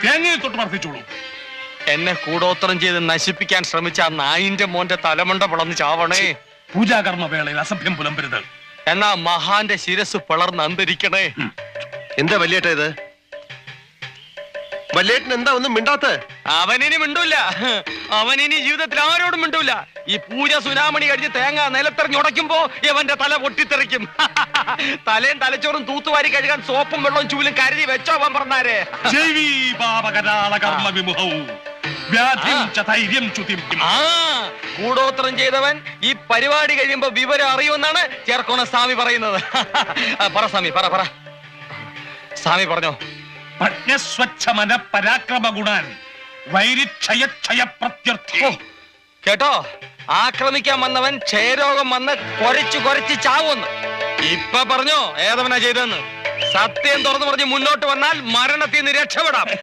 തേങ്ങയിൽ തൊട്ട് മർദ്ദിച്ചോളൂ. എന്നെ കൂടോത്രം ചെയ്ത് നശിപ്പിക്കാൻ ശ്രമിച്ച ആ നായിന്റെ മോന്റെ തലമുണ്ട പിളർന്ന് ചാവണേ. പൂജാകർമ്മ വേളയിൽ അസഭ്യം പുലമ്പരുത്. എന്നാ മഹാന്റെ ശിരസ് പിളർന്ന് അന്തരിക്കണേ. എന്താ വല്യേട്ട ഇത്? വല്യേട്ടൻ എന്താ ഒന്നും മിണ്ടാത്ത? അവനിനി മിണ്ടൂല. അവനിനി ജീവിതത്തിൽ ആരോടും മിണ്ടൂല. ഈ പൂജ സുനാമണി കഴിഞ്ഞ് തേങ്ങ നിലത്തെറിഞ്ഞ് ഉടയ്ക്കുമ്പോ ഇവന്റെ തല പൊട്ടിത്തെറിക്കും. തലയും തലച്ചോറും തൂത്തുവാരി കഴുകാൻ സോപ്പും വെള്ളവും ചൂലും കരുതി വെച്ചോ അവൻ പറഞ്ഞാരേ. ജൈവീ പാപകരാള കർമ്മ വിമുഖവും വ്യാധിം ച ധൈര്യം ചുതിം. ആ കൂടോത്രം ചെയ്തവൻ ഈ പരിപാടി കഴിയുമ്പോ വിവരം അറിയുമെന്നാണ് ചേർക്കോണ സ്വാമി പറയുന്നത്. പറ സ്വാമി, പറ പറ. സ്വാമി പറഞ്ഞോ. പ്രജ്ഞസ്വച്ഛമന പരാക്രമ ഗുണാൻ വൈരിക്ഷയക്ഷയ പ്രത്യർത്ഥി. കേട്ടോ, ആക്രമിക്കാൻ വന്നവൻ ക്ഷയരോഗം വന്ന് കൊരച്ചു ചാവുമെന്ന്. ഇപ്പൊ പറഞ്ഞോ ഏതവനാ ചെയ്തെന്ന്. സത്യം തുറന്നു പറഞ്ഞ് മുന്നോട്ട് വന്നാൽ മരണത്തിൽ നിന്ന് രക്ഷപ്പെടാം.